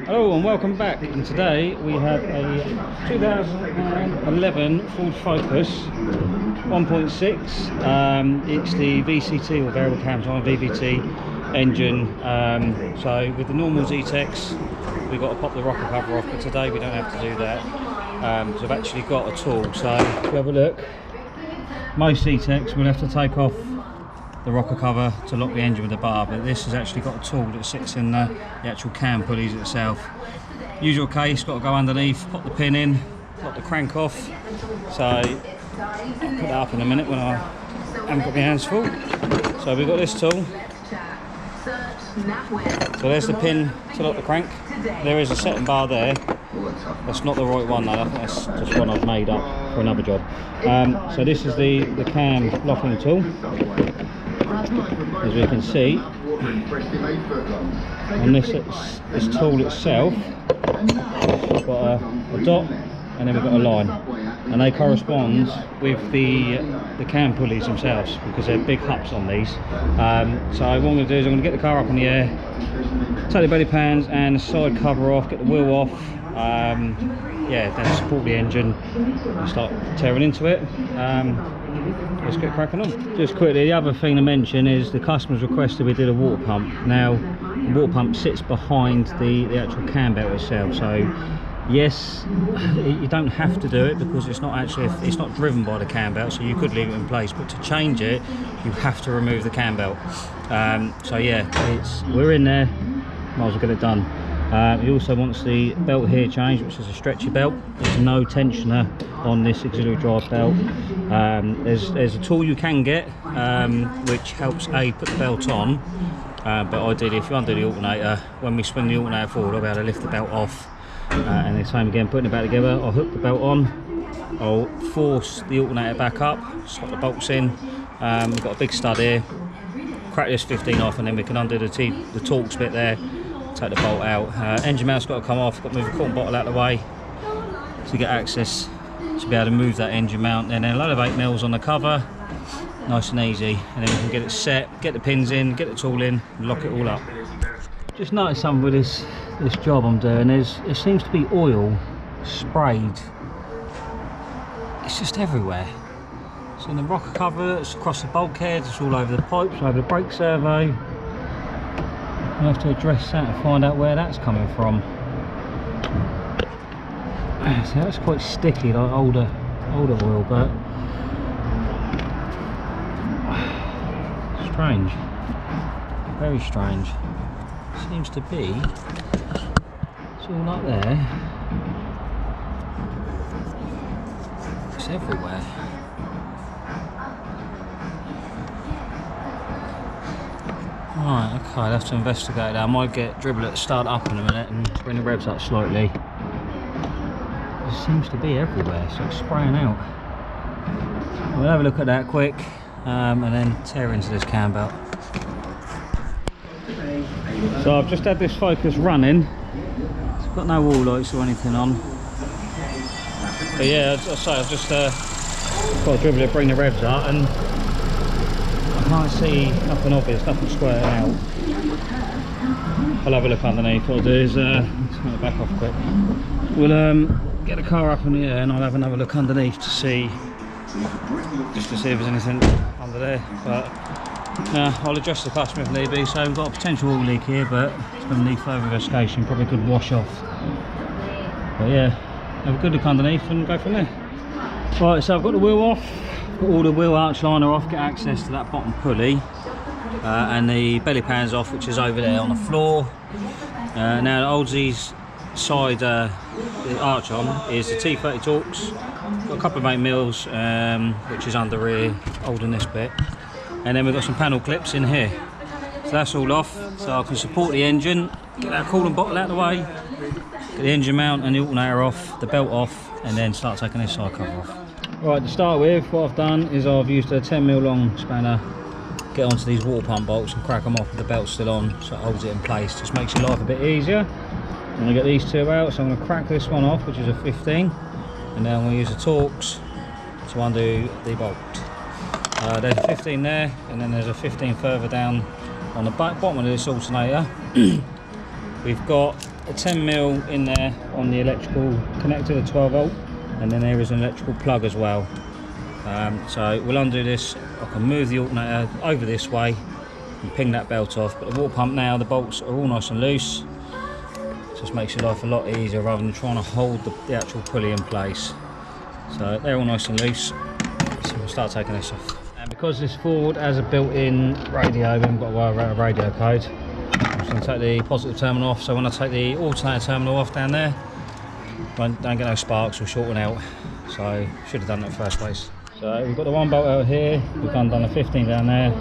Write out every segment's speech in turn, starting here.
Hello and welcome back, and today we have a 2011 Ford Focus 1.6. It's the VCT or variable cams on a VVT engine. So with the normal zetec we've got to pop the rocker cover off, but today we don't have to do that. So I've actually got a tool. So if you have a look, most zetec we'll have to take off the rocker cover to lock the engine with the bar, but this has actually got a tool that sits in the actual cam pulleys itself. Usual case, got to go underneath, pop the pin in, pop the crank off. So I'll put that up in a minute when I haven't got my hands full. So we've got this tool. So there's the pin to lock the crank. There is a setting bar there. That's not the right one though, I think that's just one I've made up for another job. So this is the cam locking tool. As we can see on this tool itself, we've got a dot and then we've got a line, and they correspond with the cam pulleys themselves because they're big hups on these. So what I'm going to do is I'm going to get the car up in the air, take the belly pans and the side cover off, get the wheel off, yeah, then support the engine and start tearing into it. Let's get cracking on. Just quickly, the other thing to mention is the customers requested we did a water pump. Now the water pump sits behind the actual cam belt itself, so yes, you don't have to do it because it's not actually, it's not driven by the cam belt, so you could leave it in place, but to change it you have to remove the cam belt. So yeah, we're in there, might as well get it done. He also wants the belt here changed, which is a stretchy belt. There's no tensioner on this auxiliary drive belt. There's a tool you can get which helps put the belt on, but ideally if you undo the alternator, when we swing the alternator forward I'll be able to lift the belt off, and the same again, putting it back together, I'll hook the belt on, I'll force the alternator back up, slot the bolts in. We've got a big stud here, crack this 15 off and then we can undo the Torx bit there, take the bolt out. Engine mount's got to come off, got to move the cotton bottle out of the way to get access to be able to move that engine mount, and then a load of 8mm on the cover, nice and easy, and then we can get it set, get the pins in, get the tool in, and lock it all up. Just noticed something with this job I'm doing, there seems to be oil sprayed, it's just everywhere. It's in the rocker cover, it's across the bulkheads, it's all over the pipes, over the brake servo. I have to address that and find out where that's coming from. So that's quite sticky, like older oil, but strange, very strange. Seems to be, it's all up there, it's everywhere. Right, okay, I'll have to investigate that. I might get Dribbler to start up in a minute and bring the revs up slightly. It seems to be everywhere, so it's spraying out. We'll have a look at that quick and then tear into this cam belt. So I've just had this Focus running. It's got no wall lights or anything on. But yeah, as I say, I've just got a Dribbler to bring the revs up, and I can't see nothing obvious, nothing squaring out. I'll have a look underneath. What I'll do is turn it back off quick. We'll get the car up in the air and I'll have another look underneath to see, just to see if there's anything under there. But I'll address the customer if need be. So we've got a potential oil leak here, but it's going to need further investigation, probably could wash off. But yeah, have a good look underneath and go from there. Right, so I've got the wheel off. Got all the wheel arch liner off, get access to that bottom pulley, and the belly pans off, which is over there on the floor. Now that holds these side the arch on is the T30 Torx. Got a couple of 8mm, which is under here, holding this bit, and then we've got some panel clips in here. So that's all off, so I can support the engine, get that coolant bottle out of the way, get the engine mount and the alternator off, the belt off, and then start taking this side cover off. Right, to start with, what I've done is I've used a 10mm long spanner, get onto these water pump bolts and crack them off with the belt still on, so it holds it in place. Just makes your life a bit easier. I'm going to get these two out, so I'm going to crack this one off, which is a 15, and then I'm going to use the Torx to undo the bolt. There's a 15 there, and then there's a 15 further down on the bottom of this alternator. We've got a 10mm in there on the electrical connector, the 12 volt, and then there is an electrical plug as well. So we'll undo this. I can move the alternator over this way and ping that belt off, but the water pump now, the bolts are all nice and loose. Just makes your life a lot easier rather than trying to hold the actual pulley in place. So they're all nice and loose. So we'll start taking this off. And because this Ford has a built-in radio, we haven't got to worry about a radio code. I'm just going to take the positive terminal off. So when I take the alternator terminal off down there, don't get no sparks or shorting out. So should have done that first place. So we've got the one bolt out here. We've done the 15 down there.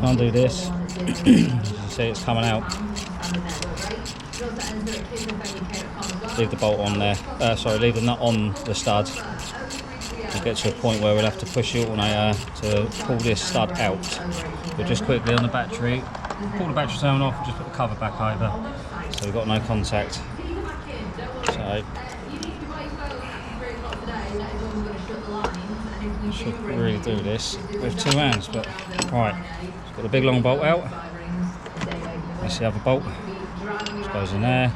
Undo this. As you can see, it's coming out. Leave the bolt on there. Leave the nut on the stud. We'll get to a point where we'll have to push the alternator to pull this stud out. But just quickly on the battery, pull the battery terminal off, just put the cover back over, so we've got no contact. So should really do this with two hands, but right. Got the big long bolt out. That's the other bolt. Just goes in there.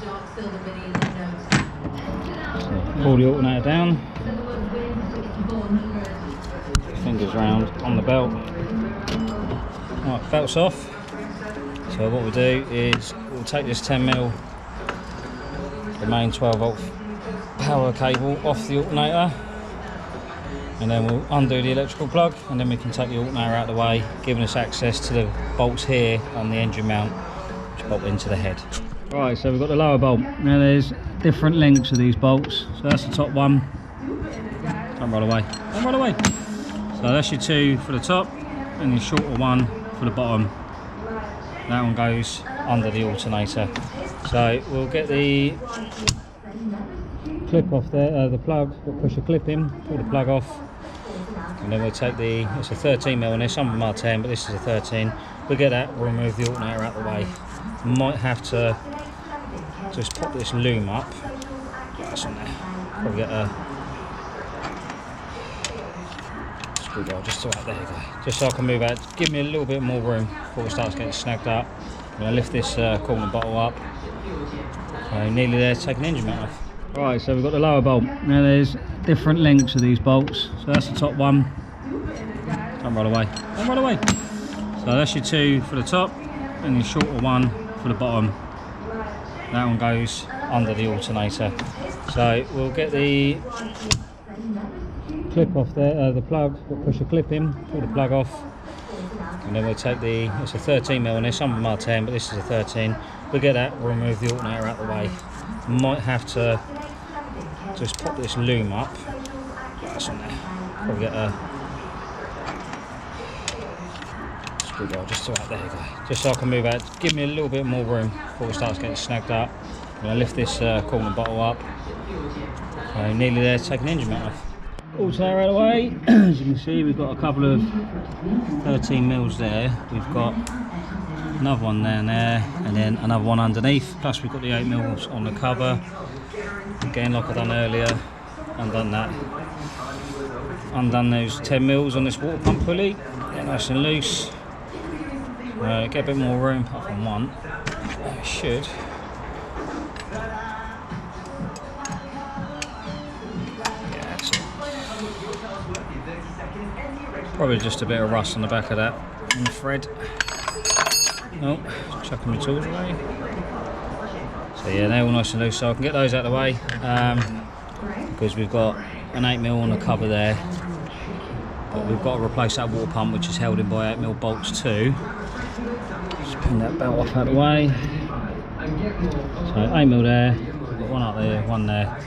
So pull the alternator down. Fingers round on the belt. Right, belt's off. So what we'll do is we'll take this 10mm, the main 12 volt power cable off the alternator, and then we'll undo the electrical plug, and then we can take the alternator out of the way, giving us access to the bolts here on the engine mount, which bolt into the head. Right, so we've got the lower bolt. Now there's different lengths of these bolts. So that's the top one. Don't roll away. Don't roll away. So that's your two for the top, and your shorter one for the bottom. That one goes under the alternator. So we'll get the clip off there, the plug. We'll push a clip in, pull the plug off, and then we'll take it's a 13mm in there. Some of them are 10, but this is a 13. We'll get that. We'll remove the alternator out of the way. Might have to just pop this loom up. That's on there. Probably get a screwdriver just about there you go. Just so I can move out. Give me a little bit more room before it starts getting snagged up. I'm going to lift this corner bottle up. Nearly there to take an engine mount off. Right, so we've got the lower bolt. Now there's different lengths of these bolts. So that's the top one. Don't roll away. Don't roll away. So that's your two for the top, and your shorter one for the bottom. That one goes under the alternator. So we'll get the clip off there, the plug. We'll push a clip in, pull the plug off, and then we'll take it's a 13mm in there. Some of them are 10, but this is a 13. We'll get that. We'll remove the alternator out of the way. Might have to just pop this loom up. That's on there. Probably get a screwdriver just about there you go. Just so I can move out. Give me a little bit more room before it starts getting snagged up. I'm going to lift this corner bottle up. Nearly there to take an engine mount off. Alternator out of the way. As you can see, we've got a couple of 13mm there. We've got another one down there, and then another one underneath. Plus we've got the 8mm on the cover. Again, like I done earlier, undone that. Undone those 10mm on this water pump pulley. Get nice and loose. Get a bit more room apart from one. It should. Yeah, that's it. Probably just a bit of rust on the back of that on the thread. Oh, chucking my tools away. So yeah, they're all nice and loose, so I can get those out of the way, because we've got an 8mm on the cover there, but we've got to replace that water pump, which is held in by 8mm bolts too. Just pin that belt off out of the way. So 8mm there, we've got one up there, one there,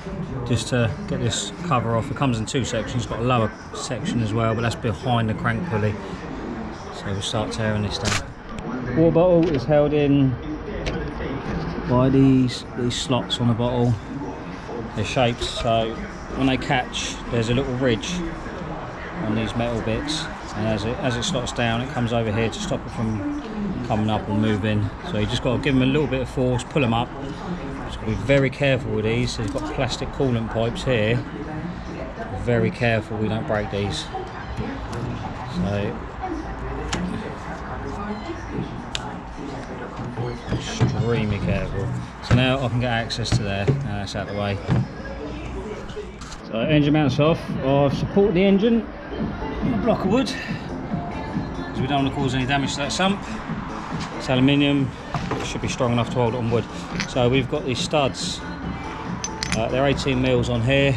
just to get this cover off. It comes in two sections. It's got a lower section as well, but that's behind the crank pulley. So we'll start tearing this down. Water bottle is held in by these slots on the bottle. They're shaped so when they catch, there's a little ridge on these metal bits, and as it slots down, it comes over here to stop it from coming up and moving. So you just got to give them a little bit of force, pull them up. Just got to be very careful with these. So you've got plastic coolant pipes here. Very careful we don't break these. So extremely careful. So So now I can get access to there, and that's out of the way. So engine mounts off. I've supported the engine with a block of wood because we don't want to cause any damage to that sump. It's aluminium, it should be strong enough to hold it on wood. So we've got these studs, they're 18 mils on here,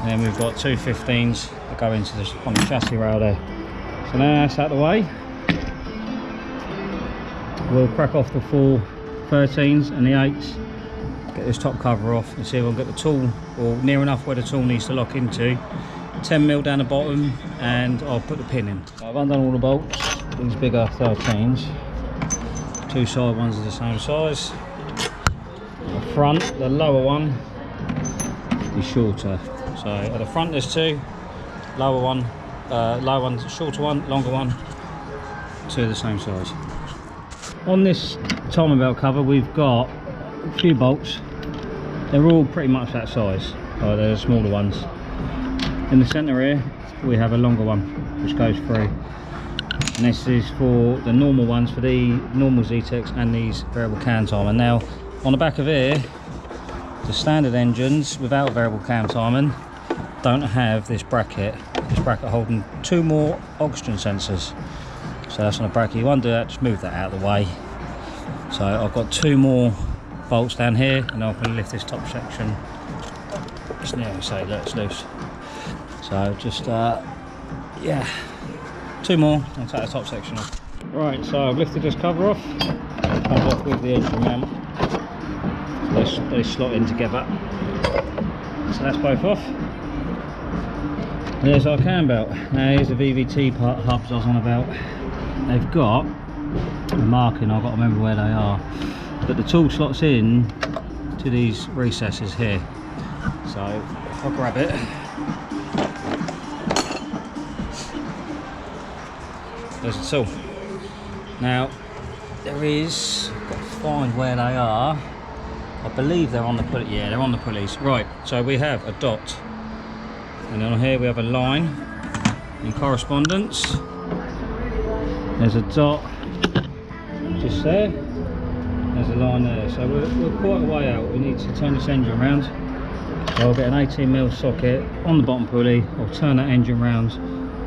and then we've got two 15s that go into the, on the chassis rail there. So now that's out of the way, we'll crack off the 4 13s and the 8s, get this top cover off and see if we'll get the tool, or near enough where the tool needs to lock into. 10 mil down the bottom, and I'll put the pin in. So I've undone all the bolts, these bigger 13s. 2 side ones are the same size. The front, the lower one is shorter. So at the front there's 2, lower one, shorter one, longer one, 2 of the same size. On this timing belt cover we've got a few bolts. They're all pretty much that size. They're the smaller ones. In the centre here we have a longer one which goes through. And this is for the normal ones, for the normal zetec and these variable cam timing. Now on the back of here, the standard engines without variable cam timing don't have this bracket holding 2 more oxygen sensors. So that's on the bracket. You undo that, just move that out of the way. So I've got 2 more bolts down here, and I'm going to lift this top section. It's near, so it's loose. So just yeah, 2 more, I'll take the top section off. Right, so I've lifted this cover off. It comes off with the engine mount. So they slot in together. So that's both off. And there's our cam belt. Now here's the VVT hubs I was on about. They've got a marking, I've got to remember where they are. But the tool slots in to these recesses here. So if I grab it, there's the tool. Now there is, got to find where they are. I believe they're on the pulley. Yeah, they're on the pulleys. Right, so we have a dot, and then on here we have a line in correspondence. There's a dot just there. There's a line there. So we're quite a way out. We need to turn this engine around. So I'll get an 18mm socket on the bottom pulley. I'll turn that engine round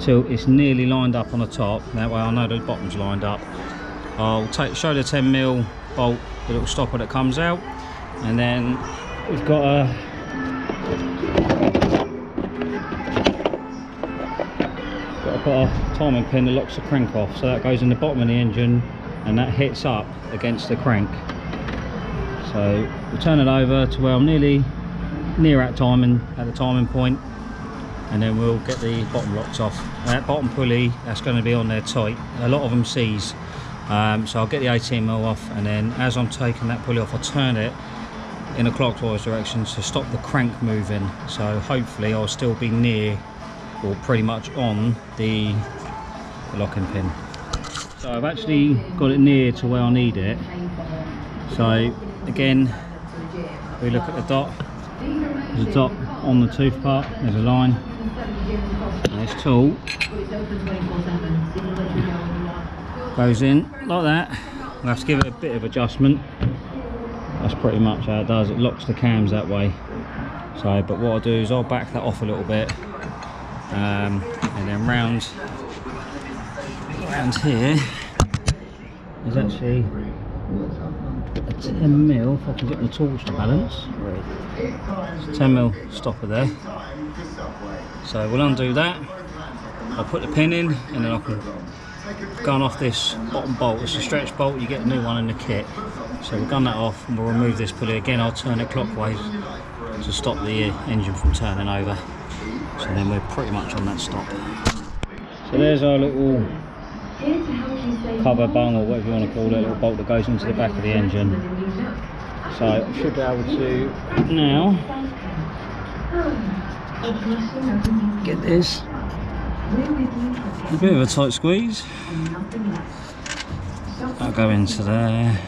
till it's nearly lined up on the top. That way I know the bottom's lined up. I'll show the 10mm bolt, the little stopper that comes out, and then we've got a put a timing pin that locks the crank off, so that goes in the bottom of the engine and that hits up against the crank. So we'll turn it over to where I'm near at the timing point, and then we'll get the bottom locks off. That bottom pulley, that's going to be on there tight. A lot of them seize, so I'll get the 18mm off, and then as I'm taking that pulley off, I'll turn it in a clockwise direction to stop the crank moving. So hopefully I'll still be near or pretty much on the locking pin. So I've actually got it near to where I need it. So again, we look at the dot. There's a dot on the tooth part, there's a line, and this tool goes in like that. I'll have to give it a bit of adjustment. That's pretty much how it does. It locks the cams that way. So, but what I'll do is I'll back that off a little bit, and then round here is actually a 10mm, if I can get the tools to balance. It's a 10mm stopper there. So we'll undo that. I'll put the pin in, and then I can gun off this bottom bolt. It's a stretch bolt, you get a new one in the kit. So we'll gun that off, and we'll remove this pulley. Again, I'll turn it clockwise to stop the engine from turning over. So then we're pretty much on that stop. So there's our little cover bung, or whatever you want to call it, a little bolt that goes into the back of the engine. So I should be able to now get this. A bit of a tight squeeze. I'll go into there.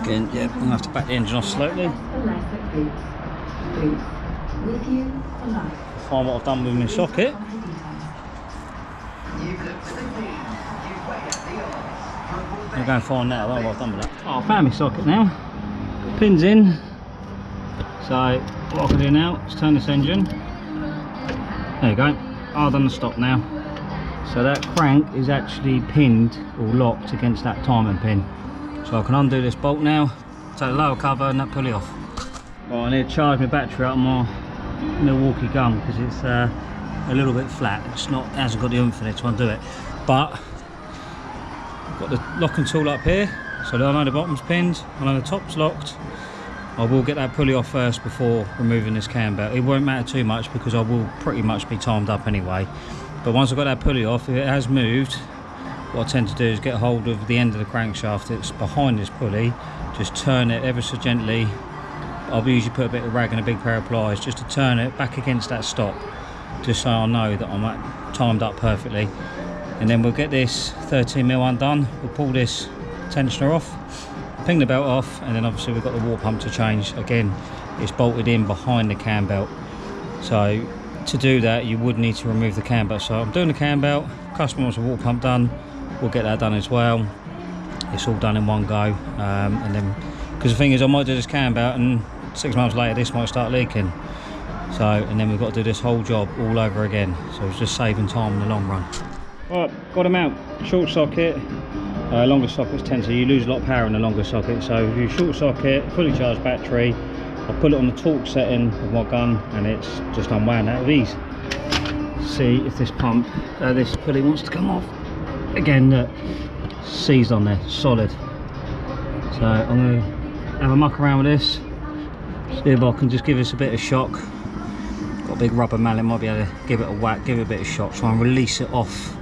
Again, yeah, I'm going to have to back the engine off slightly. Find what I've done with my socket. I'll go and find that. I don't know what I've done with that. Oh, I found my socket now. Pins in. So what I can do now is turn this engine. There you go. I've done the stop now. So that crank is actually pinned or locked against that timing pin. So I can undo this bolt now, take the lower cover and that pulley off. Right, I need to charge my battery out of my Milwaukee gun because it's a little bit flat. It hasn't got the oomph in it to undo it. But I've got the locking tool up here, so I know the bottom's pinned, I know the top's locked. I will get that pulley off first before removing this cam belt. It won't matter too much because I will pretty much be timed up anyway. But once I've got that pulley off, if it has moved, what I tend to do is get hold of the end of the crankshaft that's behind this pulley, just turn it ever so gently. I'll usually put a bit of rag and a big pair of pliers just to turn it back against that stop, just so I know that I'm timed up perfectly. And then we'll get this 13mm undone, we'll pull this tensioner off, ping the belt off, and then obviously we've got the water pump to change. Again, it's bolted in behind the cam belt, so to do that you would need to remove the cam belt. So I'm doing the cam belt, customer wants a water pump done, we'll get that done as well. It's all done in one go, and then because the thing is I might do this cam belt and 6 months later this might start leaking, so and then we've got to do this whole job all over again, so it's just saving time in the long run. Right, got them out. Short socket, longer sockets tend to, you lose a lot of power in the longer socket, so if you short socket, fully charged battery, I put it on the torque setting of my gun and it's just unwound out of ease. See if this pump, this pulley wants to come off. Again, seized on there, solid. So I'm going to have a muck around with this, see if I can just give this a bit of shock. Got a big rubber mallet, might be able to give it a whack, give it a bit of shock, try and release it off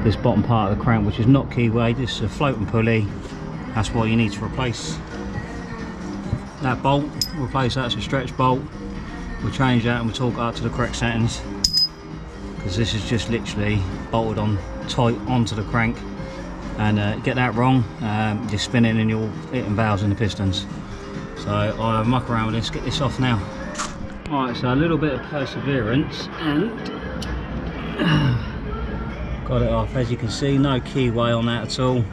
this bottom part of the crank, which is not keyway, this is a floating pulley. That's why you need to replace that bolt, replace that, it's a stretch bolt. We'll change that and we'll torque it up to the correct settings, because this is just literally bolted on tight onto the crank, and get that wrong, you're spinning and you're hitting valves in the pistons. So I'll have a muck around with this, get this off now. Alright, so a little bit of perseverance and got it off. As you can see, no keyway on that at all.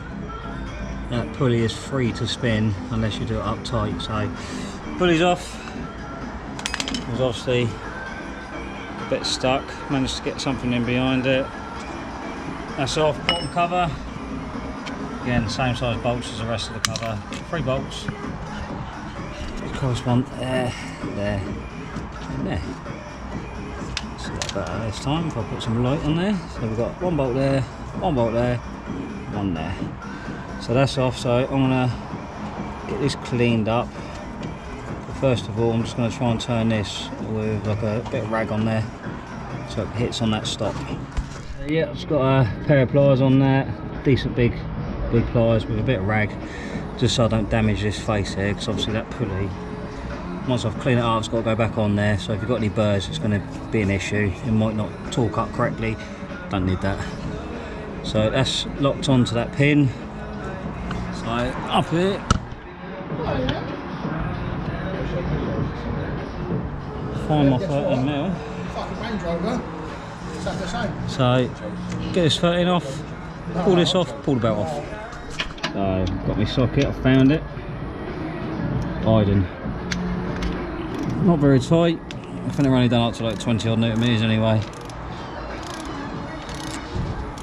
That pulley is free to spin unless you do it up tight. So pulley's off. It was obviously a bit stuck, managed to get something in behind it. That's off. Bottom cover, again same size bolts as the rest of the cover, 3 bolts. Correspond there, there and there. See that better this time if I put some light on there. So we've got 1 bolt there, 1 bolt there, 1 there. So that's off, so I'm going to get this cleaned up. But first of all, I'm just going to try and turn this with like a bit of rag on there so it hits on that stop. So yeah, I've just got a pair of pliers on that, decent big pliers with a bit of rag, just so I don't damage this face here, because obviously that pulley, once I've cleaned it up, it's got to go back on there, so if you've got any burrs it's going to be an issue. It might not torque up correctly, don't need that. So that's locked onto that pin. So up here, find my 13mm. So get this 13 off, pull this off, pull the belt off. So got my socket, I found it. Idling. Not very tight. I think they're only done up to like 20 odd Newton meters anyway.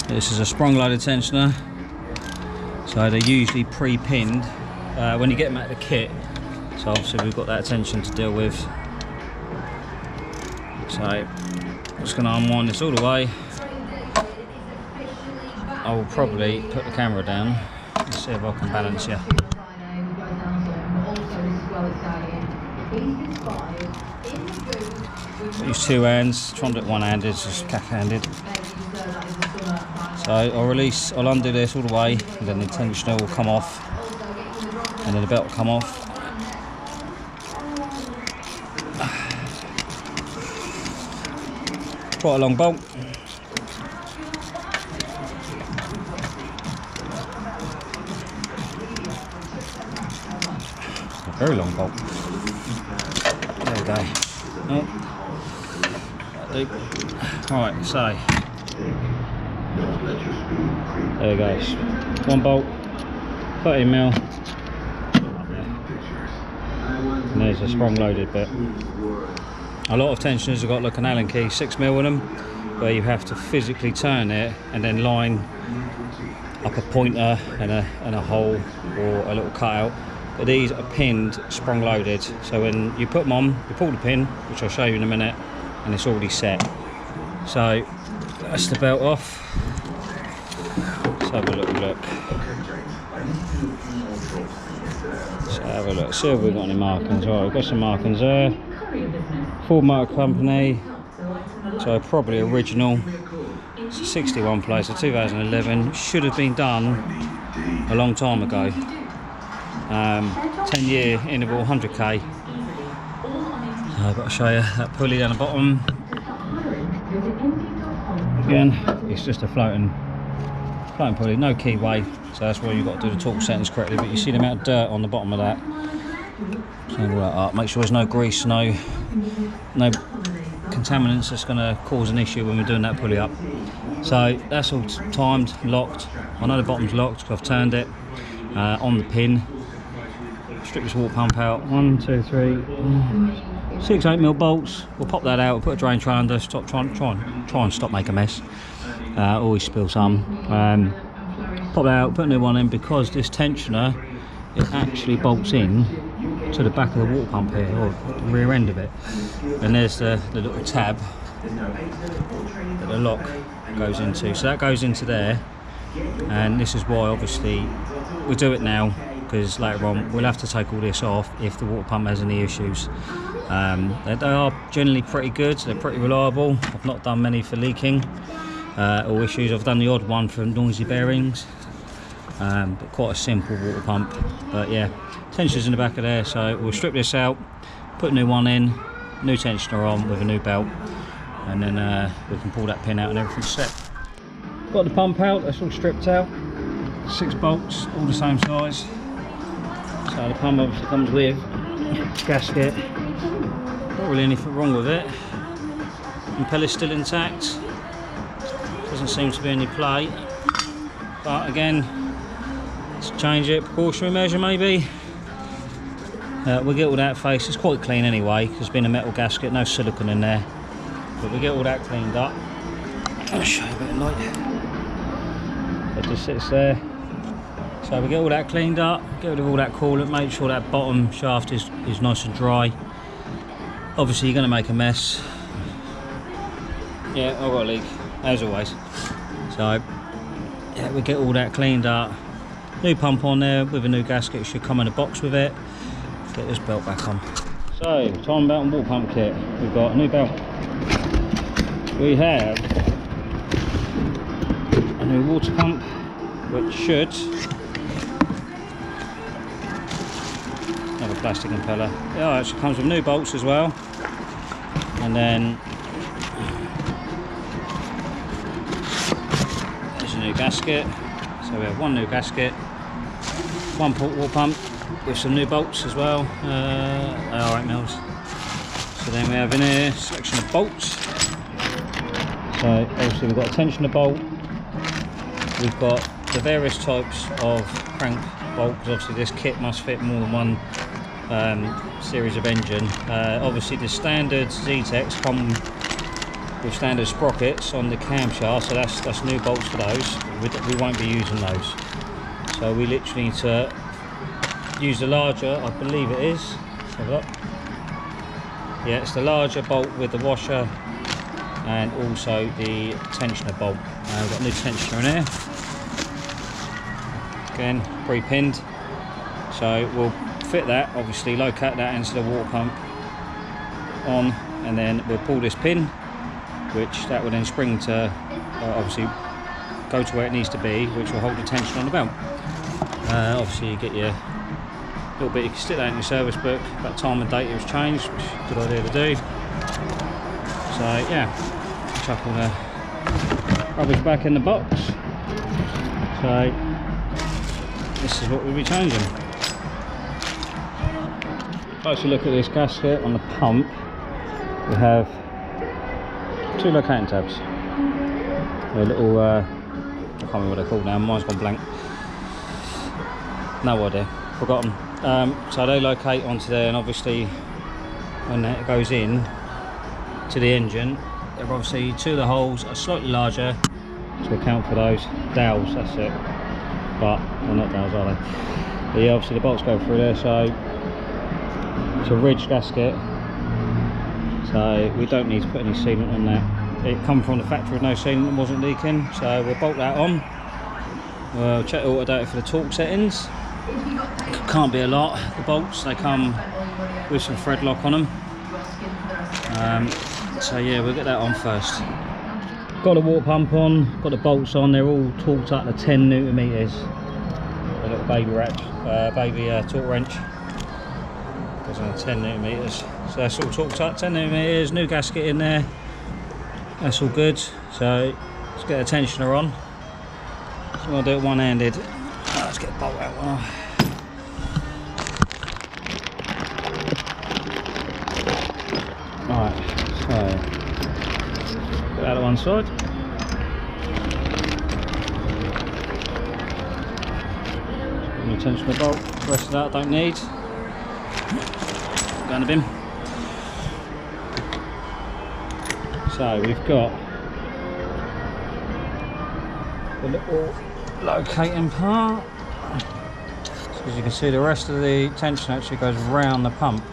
This is a sprung loaded tensioner. So they're usually pre-pinned when you get them out of the kit. So obviously we've got that tension to deal with. So I'm just going to unwind this all the way. I will probably put the camera down and see if I can balance you. Use 2 hands, try and do it one-handed, it's just cack-handed. So I'll undo this all the way, and then the tensioner will come off, and then the belt will come off. Quite a long bolt. A very long bolt. There we go. Oh. Right, so there we go. 1 bolt, 13mm. there's a sprung loaded bit. A lot of tensioners have got like an Allen key 6mm in them, where you have to physically turn it and then line up a pointer and a hole or a little cutout. But these are pinned, sprung loaded, so when you put them on, you pull the pin, which I'll show you in a minute, and it's already set. So that's the belt off. Let's have a little look. Let's have a look, see if we've got any markings. Right, we've got some markings there. Ford Motor Company, so probably original. It's a 61 plate, so 2011. Should have been done a long time ago. 10-year interval, 100k. So I've got to show you that pulley down the bottom. Again, it's just a floating pulley, no keyway, so that's why you've got to do the torque settings correctly. But you see the amount of dirt on the bottom of that. Clean all that up, make sure there's no grease, no contaminants that's going to cause an issue when we're doing that pulley up. So that's all timed, locked. I know the bottom's locked because I've turned it on the pin. Strip this water pump out. 1, 2, 3, 6 8mm bolts. We'll pop that out, we'll put a drain tray under, try and stop making a mess. Always spill some. Pop that out, put a new one in, because this tensioner, it actually bolts in to the back of the water pump here, or the rear end of it. And there's the little tab that the lock goes into. So that goes into there, and this is why obviously we do it now, because later on we'll have to take all this off if the water pump has any issues. They are generally pretty good, they're pretty reliable. I've not done many for leaking or issues. I've done the odd one for noisy bearings, but quite a simple water pump. But yeah, tensioners in the back of there, so we'll strip this out, put a new one in, new tensioner on with a new belt, and then we can pull that pin out and everything's set. Got the pump out, that's all stripped out. 6 bolts, all the same size. So the pump obviously comes with gasket. Not really anything wrong with it. Impeller's still intact. Doesn't seem to be any play. But again, let's change it, precautionary measure maybe. We'll get all that face, it's quite clean anyway, because there's been a metal gasket, no silicone in there. But we'll get all that cleaned up. I'll show you a bit of light. It just sits there. So we get all that cleaned up, get rid of all that coolant, make sure that bottom shaft is nice and dry. Obviously you're going to make a mess. Yeah, I've got a leak, as always. So yeah, we get all that cleaned up. New pump on there with a new gasket, it should come in a box with it. Get this belt back on. So, time belt and water pump kit. We've got a new belt. We have a new water pump, which should have a plastic impeller. Yeah, it actually comes with new bolts as well. And then there's a new gasket. So we have one new gasket, one water pump with some new bolts as well. They are 8mm. So then we have in here a selection of bolts. So obviously we've got a tensioner bolt. We've got the various types of crank bolt, because obviously this kit must fit more than one series of engine. Obviously the standard zetecs come with standard sprockets on the camshaft, so that's new bolts for those. We won't be using those. So we literally need to use the larger, I believe it is. Let's have a look. Yeah, it's the larger bolt with the washer and also the tensioner bolt. We've got a new tensioner in here. Again, pre-pinned. So we'll fit that, obviously locate that into the water pump on, and then we'll pull this pin, which that will then spring to obviously go to where it needs to be, which will hold the tension on the belt. Obviously you get your little bit, you can stick that in your service book about time and date it was changed, which is a good idea to do. So yeah, chuck all the rubbish back in the box. So this is what we'll be changing. Closer look at this gasket on the pump. We have 2 locating tabs. A little, I can't remember what they're called now, mine's gone blank. No idea, forgotten. So they locate onto there, and obviously when it goes in to the engine, there are obviously two of the holes are slightly larger to account for those dowels, that's it. But they're not dowels, are they? But yeah, obviously the bolts go through there, so it's a ridge gasket, so we don't need to put any sealant on that. It come from the factory with no sealant and wasn't leaking, so we'll bolt that on. We'll check the auto data for the torque settings. Can't be a lot. The bolts, they come with some thread lock on them. So yeah, we'll get that on first. Got the water pump on, got the bolts on, they're all torqued up to 10 Newton meters. A little baby torque wrench. Goes on 10 Newton meters. So that's all torqued up, 10 Newton meters, new gasket in there. That's all good. So let's get the tensioner on. So I'll do it one-handed. Let's get the bolt out one off. Right, so put that on one side. The tensioner bolt. The rest of that I don't need. Go in the bin. So we've got the little locating part. So as you can see, the rest of the tension actually goes round the pump,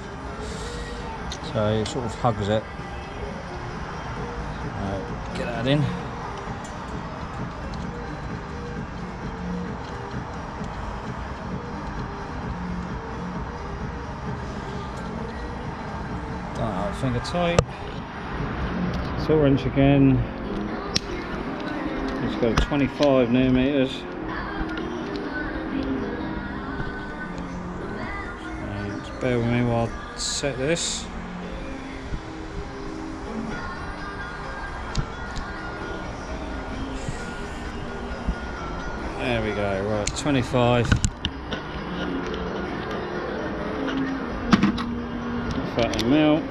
so it sort of hugs it. Get that in. Finger tight. Torque wrench again. Let's go 25 Newton meters. Just bear with me while I set this. There we go, right, 25. 30 mil.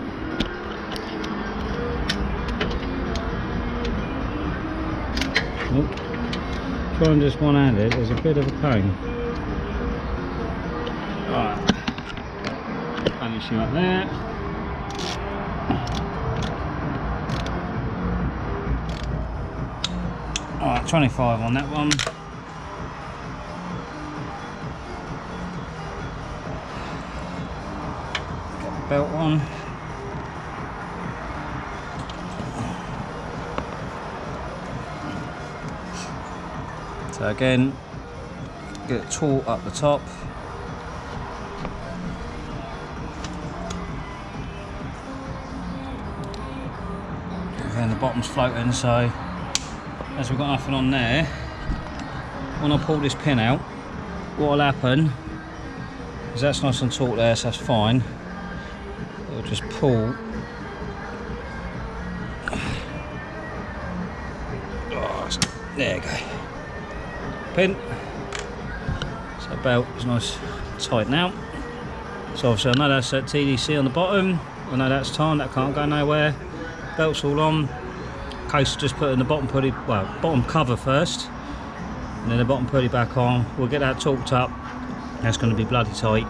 Trying just one-handed is a bit of a pain. Alright, finish you up there. Alright, 25 on that one. Get the belt on. So again, get it taut up the top. Again, the bottom's floating, so as we've got nothing on there, when I pull this pin out, what will happen is that's nice and taut there, so that's fine. It'll just pull. Oh, there you go. Pin. So the belt is nice tight now. So obviously I know that's at TDC on the bottom. I know that's timed, that can't go nowhere. Belt's all on. Case just put in the bottom pulley, well, bottom cover first, and then the bottom pulley back on. We'll get that torqued up. That's going to be bloody tight.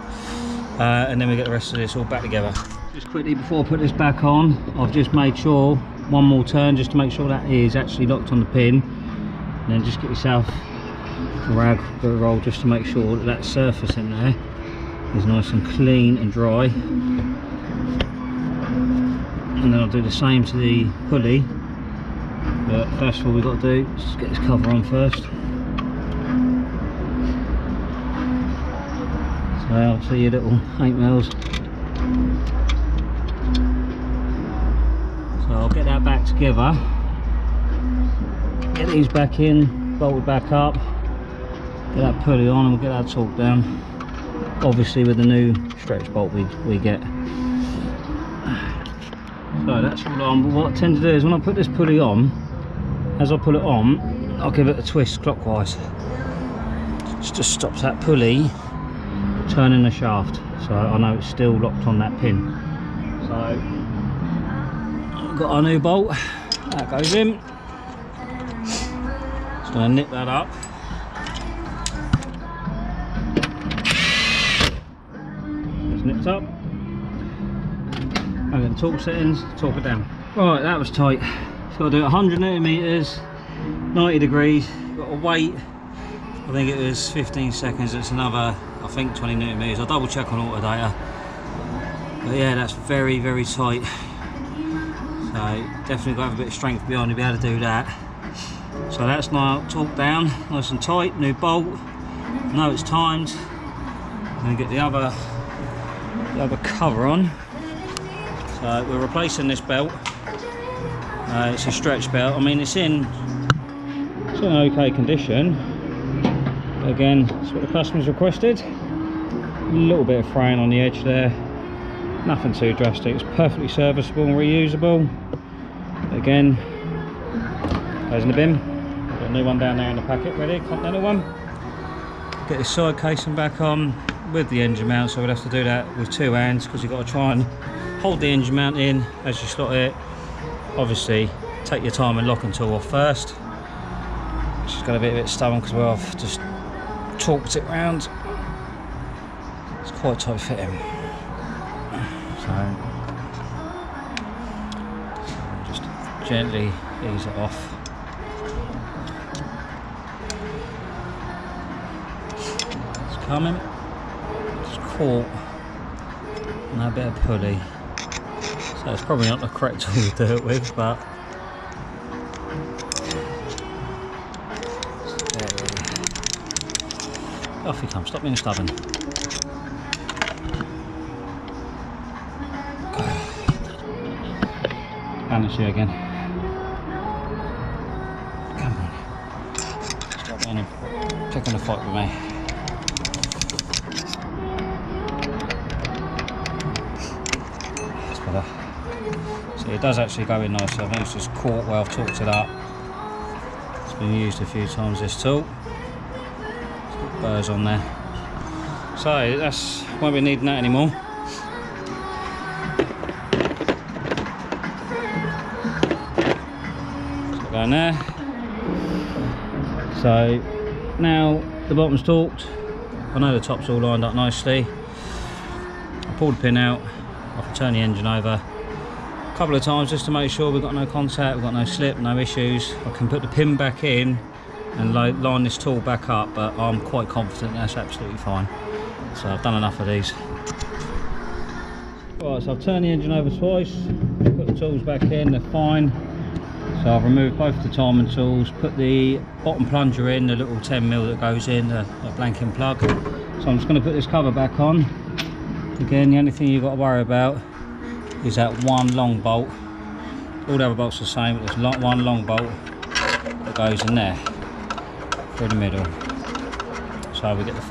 And then we get the rest of this all back together. Just quickly before I put this back on, I've just made sure, one more turn just to make sure that is actually locked on the pin. And then just get yourself a rag or a roll just to make sure that that surface in there is nice and clean and dry. And then I'll do the same to the pulley, but first of all we've got to do is just get this cover on first. So I'll see your little 8mm. So I'll get that back together, get these back in, bolted back up, get that pulley on, and we'll get that torque down. Obviously with the new stretch bolt we get. So that's all on, but what I tend to do is when I put this pulley on, as I pull it on, I'll give it a twist clockwise. It just stops that pulley turning the shaft, so I know it's still locked on that pin. So I've got our new bolt, that goes in. Just going to nip that up. nipped up. And then torque settings, torque it down. Right, that was tight. So I'll do 100 newton meters, 90 degrees. Got to wait. I think it was 15 seconds. It's another, I think, 20 newton meters. I'll double check on auto data. But yeah, that's very, very tight. So definitely got to have a bit of strength behind to be able to do that. So that's now torqued down, nice and tight. New bolt. Know it's timed. I'm going to get the other cover on. So we're replacing this belt. It's a stretch belt. I mean, it's in okay condition. Again, that's what the customer's requested. A little bit of fraying on the edge there. Nothing too drastic. It's perfectly serviceable and reusable. Again, goes in the bin. Got a new one down there in the packet ready, continental one. Get this side casing back on with the engine mount, so we'll have to do that with 2 hands because you've got to try and hold the engine mount in as you slot it. Obviously, take your time and lock and tool off first. It's just got to be a bit stubborn because I've just torqued it round. It's quite tight fitting. So just gently ease it off. It's coming. It's caught and a bit of pulley. So it's probably not the correct tool to do it with, but off he comes. Stop being stubborn. Balance you again. Come on. Stop being picking a fight with me. That's better. See, it does actually go in nicely. I think it's just caught where I've torqued it up. It's been used a few times, this tool. It's got burrs on there. So that's won't be needing that anymore. Going there. So now the bottom's torqued. I know the top's all lined up nicely. I pulled the pin out. I can turn the engine over a couple of times just to make sure we've got no contact, we've got no slip, no issues. I can put the pin back in and line this tool back up, but I'm quite confident that's absolutely fine. So I've done enough of these. Right, so I've turned the engine over twice, put the tools back in, they're fine. So I've removed both the timing tools, put the bottom plunger in, the little 10mm that goes in, the blanking plug. So I'm just going to put this cover back on. Again, the only thing you've got to worry about is that one long bolt. All the other bolts are the same, but there's one long bolt that goes in there, through the middle. So we get the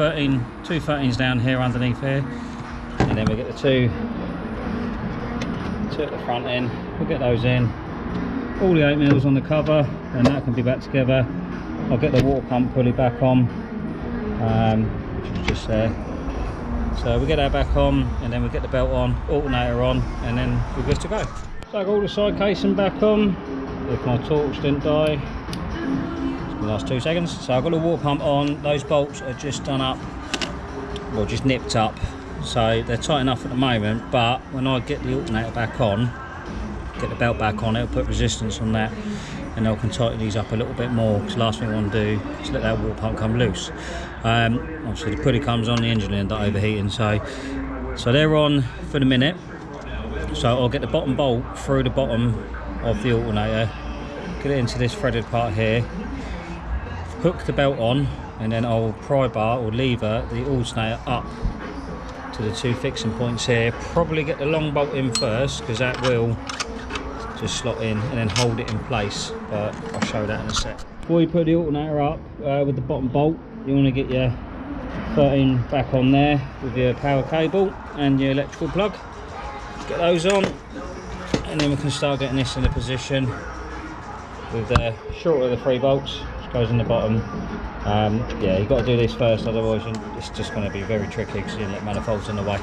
2 13s down here underneath here, and then we get the two at the front end. We'll get those in. All the 8mm on the cover, and that can be back together. I'll get the water pump pulley back on, which is just there. So we get that back on, and then we get the belt on, alternator on, and then we're good to go. So I got all the side casing back on, if my torques didn't die. The last 2 seconds. So I've got the water pump on. Those bolts are just done up, well, just nipped up, so they're tight enough at the moment, but when I get the alternator back on, get the belt back on, it'll put resistance on that, and I can tighten these up a little bit more, because the last thing I want to do is let that water pump come loose. Obviously the pulley comes on, the engine will end up overheating, so they're on for the minute. So I'll get the bottom bolt through the bottom of the alternator, get it into this threaded part here, hook the belt on, and then I'll pry bar or lever the alternator up to the 2 fixing points here. Probably get the long bolt in first, because that will just slot in and then hold it in place, but I'll show that in a sec. Before you put the alternator up with the bottom bolt, you want to get your 13 back on there with your power cable and your electrical plug. Get those on, and then we can start getting this in a position with the shorter of the 3 bolts, which goes in the bottom. Yeah, you've got to do this first, otherwise it's just going to be very tricky because you let manifolds in the way.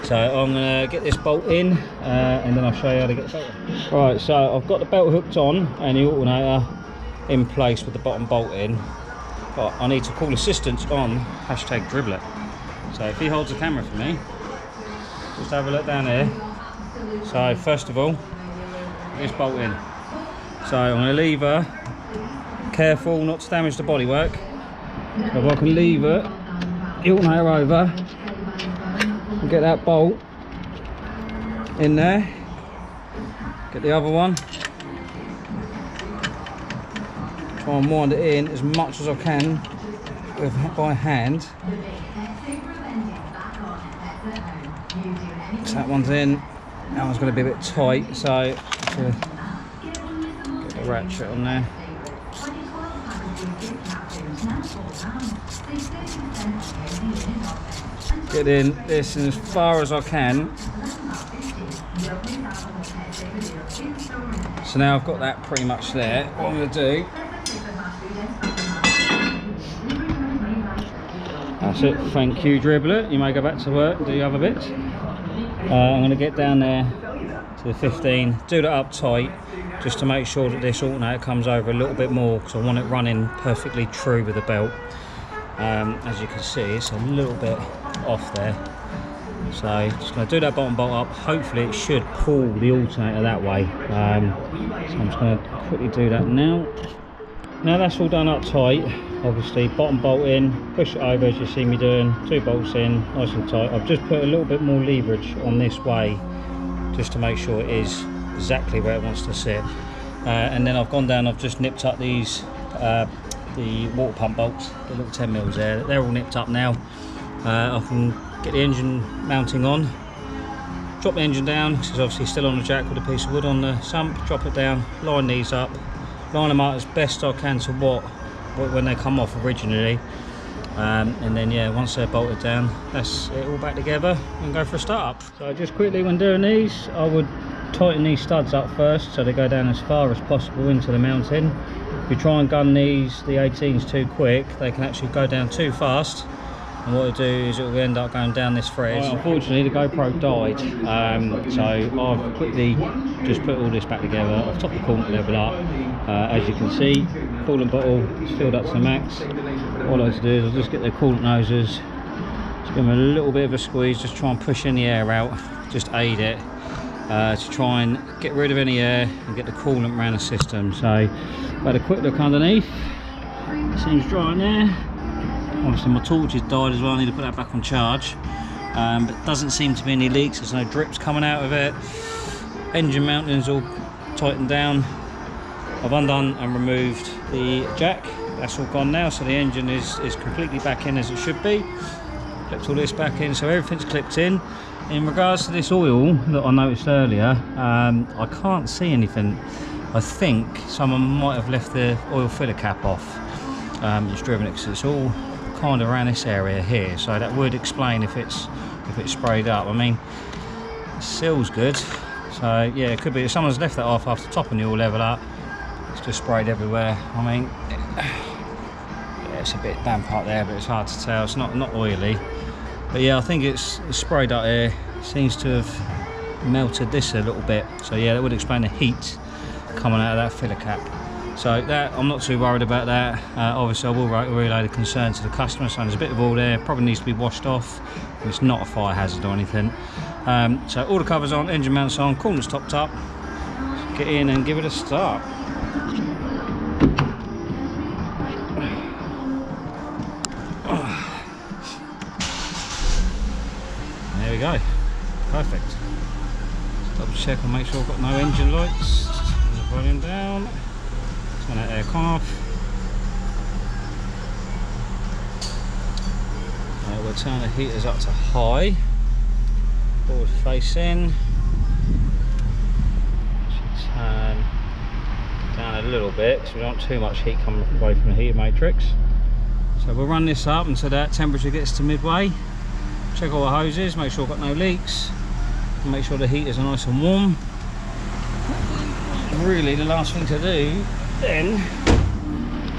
So I'm going to get this bolt in, and then I'll show you how to get the belt on. Right, so I've got the belt hooked on and the alternator in place with the bottom bolt in, but I need to call assistance on #dribblet. So if he holds the camera for me, just have a look down here. So first of all, this bolt in. So I'm going to lever, careful not to damage the bodywork. So if I can lever the alternator over and get that bolt in there, get the other one, try and wind it in as much as I can by hand. So that one's in. That one's going to be a bit tight, so to get the ratchet on there. Get in this in as far as I can. So now I've got that pretty much there. What I'm going to do, that's it, thank you dribbler. You may go back to work and do the other bits. I'm going to get down there to the 15, do that up tight, just to make sure that this alternator comes over a little bit more, because I want it running perfectly true with the belt. As you can see, it's a little bit off there. So just going to do that bottom bolt up. Hopefully it should pull the alternator that way. So I'm just going to quickly do that now. Now that's all done up tight, obviously bottom bolt in, push it over as you see me doing, 2 bolts in, nice and tight. I've just put a little bit more leverage on this way, just to make sure it is exactly where it wants to sit. And then I've gone down, I've just nipped up these, the water pump bolts, the little 10mm there, they're all nipped up now. I can get the engine mounting on, drop the engine down, this is obviously still on the jack with a piece of wood on the sump, drop it down, line these up, line them out as best I can to what when they come off originally, and then yeah, once they're bolted down, that's it all back together and go for a start up. So just quickly, when doing these, I would tighten these studs up first so they go down as far as possible into the mounting. If you try and gun these, the 18s, too quick, they can actually go down too fast, and what it'll do is it will end up going down this thread. Well, unfortunately the GoPro died, so I've quickly just put all this back together. I've topped the coolant level up, as you can see, coolant bottle is filled up to the max. All I like to do is I'll just get the coolant noses, just give them a little bit of a squeeze, just try and push any air out, just aid it, to try and get rid of any air and get the coolant around the system. So I've had a quick look underneath, it seems dry in there. Obviously my torch has died as well, I need to put that back on charge, but doesn't seem to be any leaks, there's no drips coming out of it. Engine mounting is all tightened down. I've undone and removed the jack, that's all gone now, so the engine is completely back in as it should be. Clipped all this back in, so everything's clipped in. In regards to this oil that I noticed earlier, I can't see anything. I think someone might have left the oil filler cap off, just driven it, because it's all kind of around this area here, so that would explain if it's sprayed up. I mean, it seal's good, so yeah, it could be if someone's left that off after topping the oil level up. It's just sprayed everywhere. I mean, yeah, it's a bit damp out there, but it's hard to tell. It's not oily, but yeah, I think it's sprayed up here. Seems to have melted this a little bit, so yeah, that would explain the heat coming out of that filler cap. So that, I'm not too worried about that. Obviously I will relay the concern to the customer, so there's a bit of oil there, probably needs to be washed off. It's not a fire hazard or anything. So all the covers on, engine mounts on, coolant's topped up. Let's get in and give it a start. There we go, perfect. Double check and make sure I've got no engine lights. Turn the volume down. Turn that aircon off. We'll turn the heaters up to high. Forward facing. Turn down a little bit because we don't want too much heat coming away from the heater matrix. So we'll run this up until that temperature gets to midway. Check all the hoses, make sure I've got no leaks. And make sure the heaters are nice and warm. Really, the last thing to do then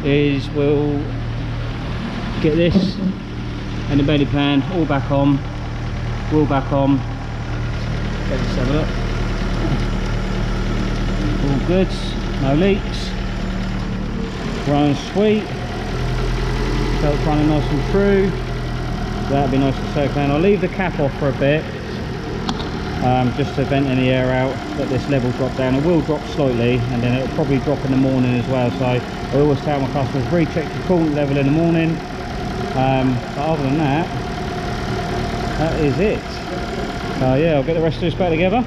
is we'll get this and the belly pan all back on, wheel back on. Let's have a look. All good, no leaks, running sweet, belt's running nice and true. That'll be nice and circulating. I'll leave the cap off for a bit just to vent any air out, let this level drop down. It will drop slightly, and then it'll probably drop in the morning as well. So I always tell my customers, recheck your coolant level in the morning. But other than that, that is it. So yeah, I'll get the rest of this back together.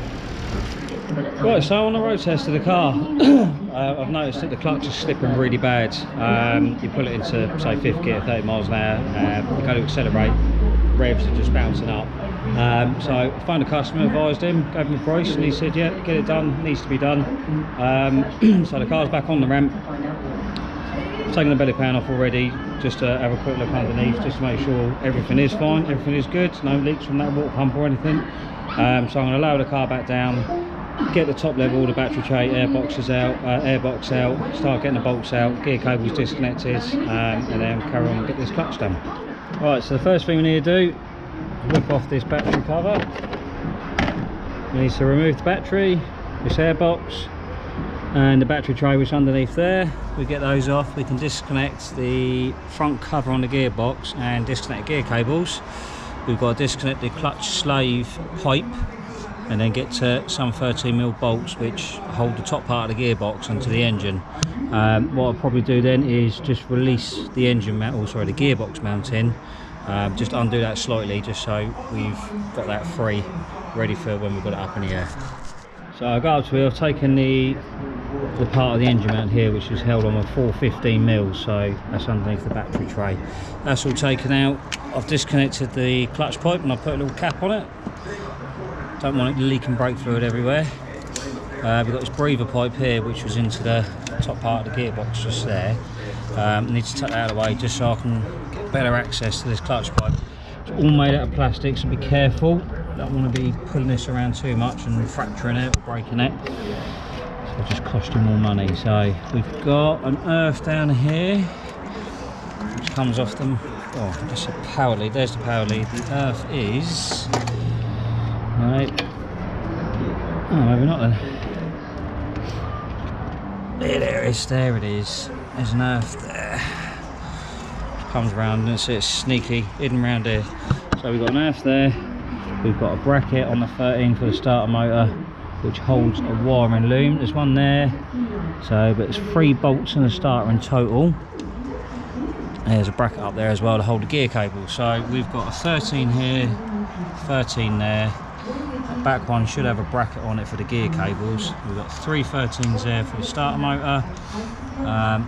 Right, so on the road test of the car, I've noticed that the clutch is slipping really bad. You pull it into, say, 5th gear, 30 miles an hour, you go to accelerate, revs are just bouncing up. So I phoned the customer, advised him, gave him a price, and he said, yeah, get it done, needs to be done. So the car's back on the ramp, taking the belly pan off already, just to have a quick look underneath, just to make sure everything is fine, everything is good, no leaks from that water pump or anything. So I'm going to lower the car back down, get the top level, the battery tray, airbox out, start getting the bolts out, gear cables disconnected, and then carry on and get this clutch done. Right, so the first thing we need to do, rip off this battery cover. We need to remove the battery, this airbox, and the battery tray which is underneath there. We get those off, we can disconnect the front cover on the gearbox and disconnect gear cables. We've got to disconnect the clutch slave pipe and then get to some 13mm bolts which hold the top part of the gearbox onto the engine. What I'll probably do then is just release the engine mount, or sorry, the gearbox mounting, just undo that slightly, just so we've got that free, ready for when we've got it up in the air. So I got up to here, I've taken the part of the engine mount here which is held on with 415mm, so that's underneath the battery tray. That's all taken out. I've disconnected the clutch pipe and I've put a little cap on it. Don't want it leaking brake fluid everywhere. We've got this breather pipe here which was into the top part of the gearbox just there. Need to take that out of the way just so I can get better access to this clutch pipe. It's all made out of plastic, so be careful. Don't want to be pulling this around too much and fracturing it or breaking it. So it'll just cost you more money. So we've got an earth down here which comes off them. Oh, that's a power lead. There's the power lead. The earth is... Right. Oh, maybe not then. There it is, there it is. There's an earth there. It comes around and it's sneaky, hidden around here. So we've got an earth there. We've got a bracket on the 13 for the starter motor, which holds a wiring loom. There's one there. So, but there's 3 bolts in the starter in total. There's a bracket up there as well to hold the gear cable. So we've got a 13 here, 13 there. That back one should have a bracket on it for the gear cables. We've got 3 13s there for the starter motor.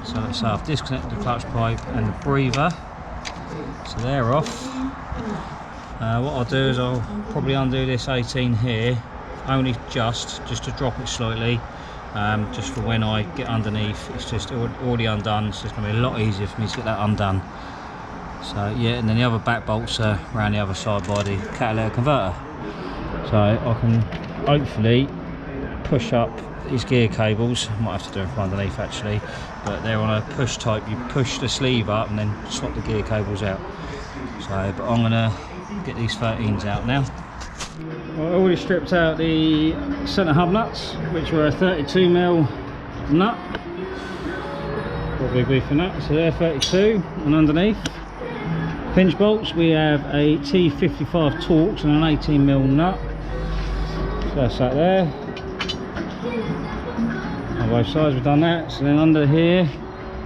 So let's say I've disconnected the clutch pipe and the breather. So they're off. What I'll do is I'll probably undo this 18 here, only just to drop it slightly. Just for when I get underneath, it's just already undone, so it's going to be a lot easier for me to get that undone. So yeah, and then the other back bolts are around the other side by the catalytic converter. So I can hopefully push up these gear cables. Might have to do it from underneath actually, but they're on a push type. You push the sleeve up and then swap the gear cables out. So, but I'm going to get these 13s out now. I already stripped out the centre hub nuts, which were a 32mm nut, probably beefing nut, so they're 32, and underneath pinch bolts we have a T55 Torx and an 18mm nut, so that's that there. On both sides we've done that, so then under here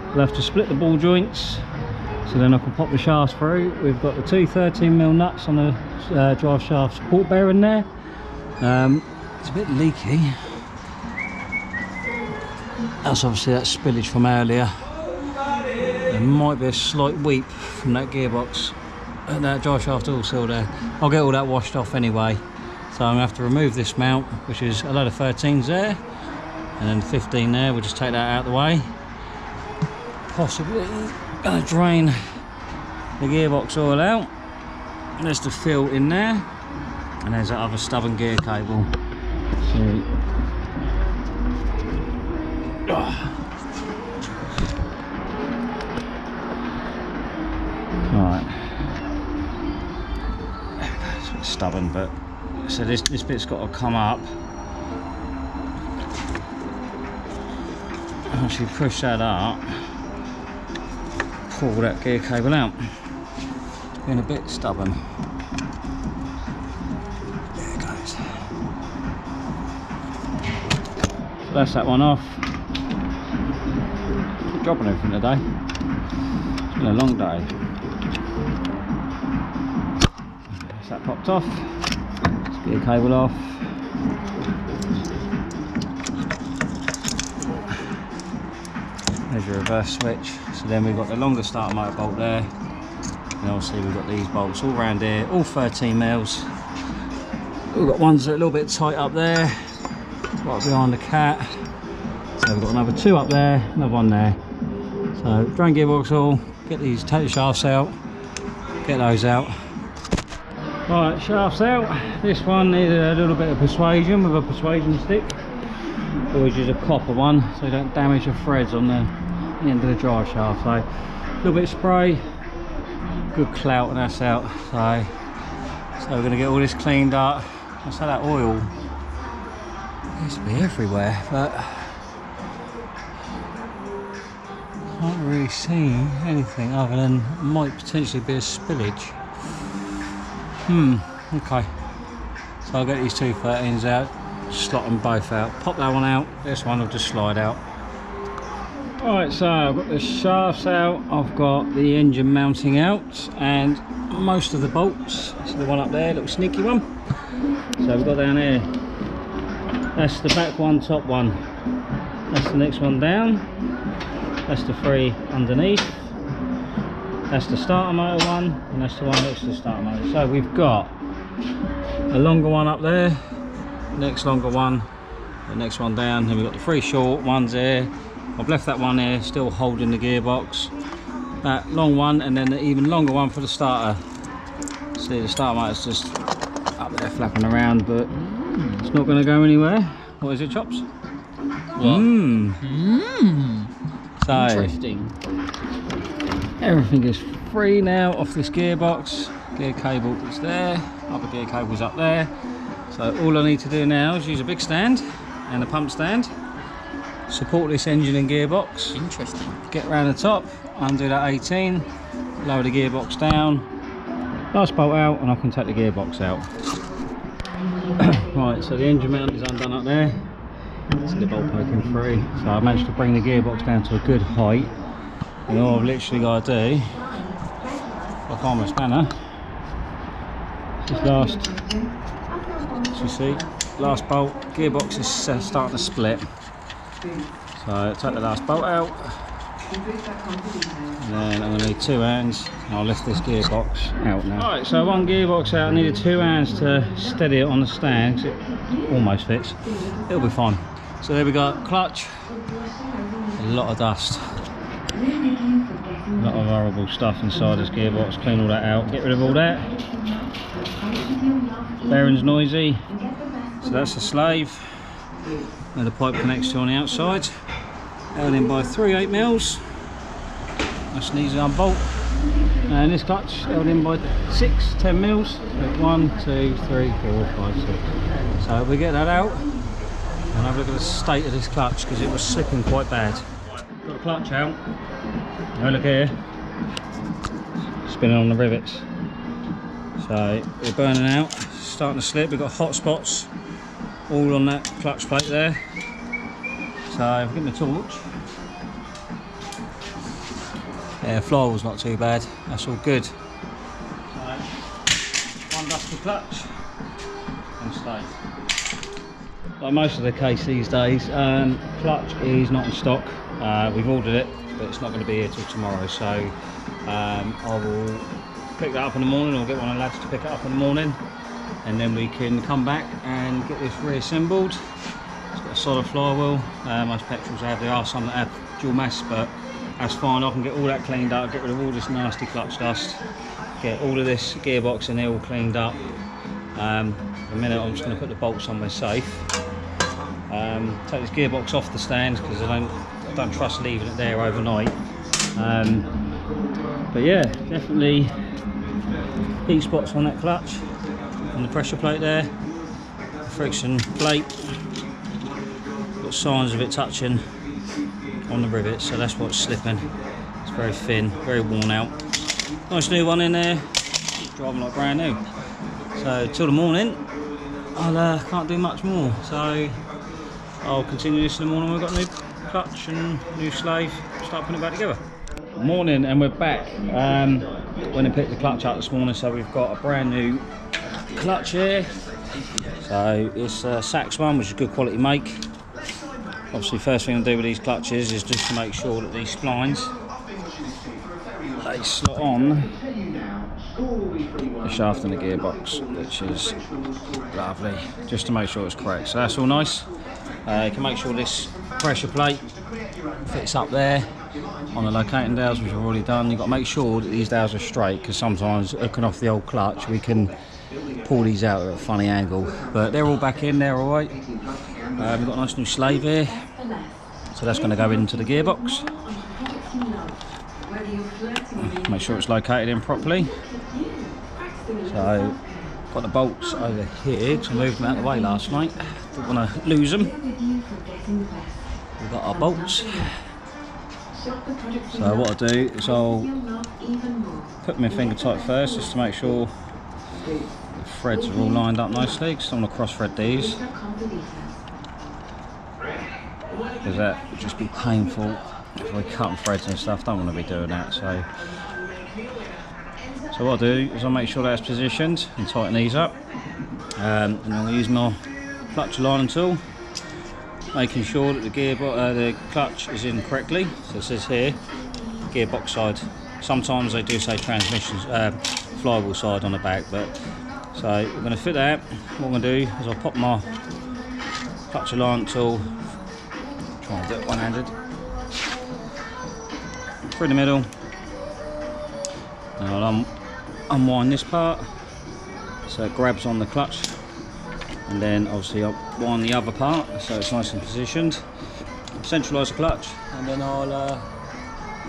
we'll have to split the ball joints, so then I can pop the shafts through. We've got the 2 13mm nuts on the drive shaft support bearing there. It's a bit leaky. That's obviously that spillage from earlier. There might be a slight weep from that gearbox and that drive shaft all seal there. I'll get all that washed off anyway. So I'm going to have to remove this mount, which is a load of 13s there, and then 15 there. We'll just take that out of the way. Possibly going to drain the gearbox oil out. And there's the fill in there, and there's that other stubborn gear cable. So, right, it's a bit stubborn, but so this bit's got to come up. Once you push that up, pull that gear cable out. It's been a bit stubborn. There it goes. So that's that one off. Good job on everything today. It's been a long day. That's that popped off. Let's get the cable off. There's your reverse switch. So then we've got the longer starter motor bolt there. And obviously we've got these bolts all around here, all 13 mils. We've got ones that are a little bit tight up there, right behind the cat. So we've got another 2 up there, another one there. So drain gearbox all, get these, take the shafts out, get those out. Right, shafts out. This one needed a little bit of persuasion with a persuasion stick. Always use a copper one so you don't damage the threads on the end of the drive shaft. So a little bit of spray, good clout, and that's out. So we're going to get all this cleaned up. I say that oil used to be everywhere, but I can't really see anything other than might potentially be a spillage. Okay. So I'll get these 2 13s out, slot them both out, pop that one out, this one will just slide out. Alright, so I've got the shafts out, I've got the engine mounting out, and most of the bolts. So the one up there, little sneaky one. So we've got down here, that's the back one, top one. That's the next one down. That's the 3 underneath. That's the starter motor one, and that's the one next to the starter motor. So we've got a longer one up there, next longer one, the next one down, then we've got the 3 short ones there. I've left that one here, still holding the gearbox. That long one, and then the even longer one for the starter. See, the starter motor's just up there flapping around, but it's not going to go anywhere. What is it, Chops? What? So, interesting. Everything is free now off this gearbox. Gear cable is there, other gear cable's up there. So all I need to do now is use a big stand and a pump stand, support this engine and gearbox. Interesting. Get around the top, undo that 18, lower the gearbox down, last bolt out, and I can take the gearbox out. Right, so the engine mount is undone up there. See the bolt poking through. So I managed to bring the gearbox down to a good height. And all I've literally got to do, if I find my spanner, this last, as you see, last bolt, gearbox is starting to split. So take the last bolt out, and then I'm going to need 2 hands, and I'll lift this gearbox out now. Alright, so 1 gearbox out, I needed 2 hands to steady it on the stand, because it almost fits. It'll be fine. So there we go, clutch, a lot of dust. A lot of horrible stuff inside this gearbox. Clean all that out, get rid of all that. Bearing's noisy, so that's the slave where the pipe connects to on the outside. Held in by 3 8mm. That's an easy unbolt. And this clutch held in by 6 10mm. So 1 2 3 4 5 6. So we get that out and have a look at the state of this clutch, because it was slipping quite bad. Got the clutch out. Now look here, spinning on the rivets. So we're burning out, starting to slip. We've got hot spots all on that clutch plate there. So if I get my torch, yeah, flywheel's not too bad. That's all good. So one dusty clutch and stay. Like most of the case these days, clutch is not in stock. We've ordered it, but it's not going to be here till tomorrow. So I will pick that up in the morning, or get one of the lads to pick it up in the morning, and then we can come back and get this reassembled. It's got a solid flywheel. Most petrols have, there are some that have dual mass, but that's fine. I can get all that cleaned up, get rid of all this nasty clutch dust, get all of this gearbox in there all cleaned up. In a minute I'm just going to put the bolt somewhere safe. Take this gearbox off the stand, because I don't trust leaving it there overnight. But yeah, definitely heat spots on that clutch, on the pressure plate there, the friction plate, got signs of it touching on the rivet, so that's what's slipping. It's very thin, very worn out. Nice new one in there, driving like brand new. So till the morning I can't do much more, so I'll continue this in the morning. We've got a new clutch and new slave, start putting it back together. Morning, and we're back. Went and picked the clutch up this morning, so we've got a brand new clutch here. So it's a Sachs one, which is a good quality make. Obviously, first thing I do with these clutches is just to make sure that these splines, they slot on the shaft and the gearbox, which is lovely, just to make sure it's correct. So that's all nice. You can make sure this pressure plate fits up there on the locating dowels, which I've already done. You've got to make sure that these dowels are straight, because sometimes hooking off the old clutch, we can pull these out at a funny angle. But they're all back in, they're all right. We've got a nice new slave here, so that's going to go into the gearbox. Make sure it's located in properly. So, got the bolts over here, because I moved them out of the way last night. Don't want to lose them. We've got our bolts. So what I'll do is I'll put them in finger tight first, just to make sure the threads are all lined up nicely, because I want to cross thread these, because that would just be painful if we're cutting threads and stuff. Don't want to be doing that. So what I'll do is I'll make sure that's positioned and tighten these up, and I'll use my clutch aligning tool, making sure that the clutch is in correctly. So it says here, gearbox side. Sometimes they do say transmission flywheel side on the back, but so we're going to fit that. What I'm going to do is I'll pop my clutch alignment tool, try and do it one-handed, through the middle, and I'll unwind this part so it grabs on the clutch, and then obviously I'll wind the other part so it's nice and positioned, centralise the clutch, and then I'll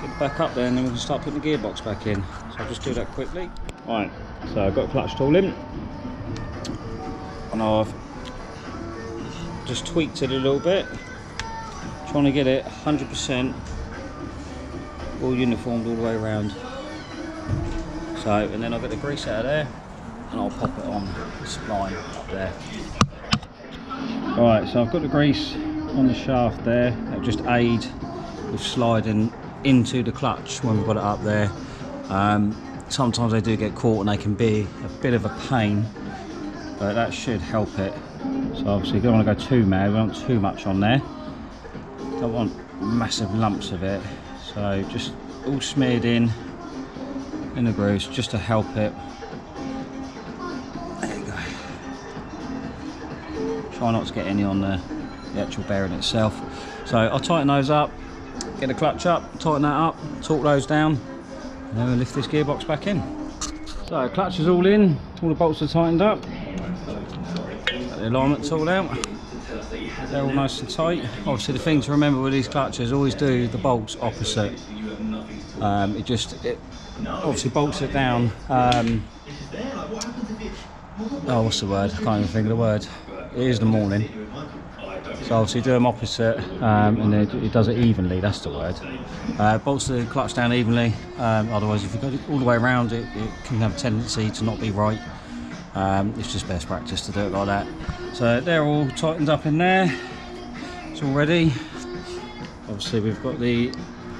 get it back up there, and then we can start putting the gearbox back in. So I'll just do that quickly. Right, so I've got a clutch tool in, and I've just tweaked it a little bit, trying to get it 100% all uniformed all the way around. So, and then I'll get the grease out of there, and I'll pop it on the spline up there. Alright, so I've got the grease on the shaft there. That'll just aid with sliding into the clutch when we've got it up there. Sometimes they do get caught and they can be a bit of a pain, but that should help it. So obviously you don't want to go too mad, we don't want too much on there. Don't want massive lumps of it. So just all smeared in the grooves, just to help it. There you go. Try not to get any on the actual bearing itself. So I'll tighten those up, get the clutch up, tighten that up, torque those down, and then we'll lift this gearbox back in. So clutch is all in, all the bolts are tightened up. Got the alignment tool out. They're all nice and tight. Obviously the thing to remember with these clutches, always do the bolts opposite. It obviously bolts it down. Oh, what's the word? I can't even think of the word. It is the morning. So obviously do them opposite, and then it does it evenly, that's the word. Bolts the clutch down evenly, otherwise if you go all the way around it can have a tendency to not be right. It's just best practice to do it like that. So they're all tightened up in there, it's all ready. Obviously we've got the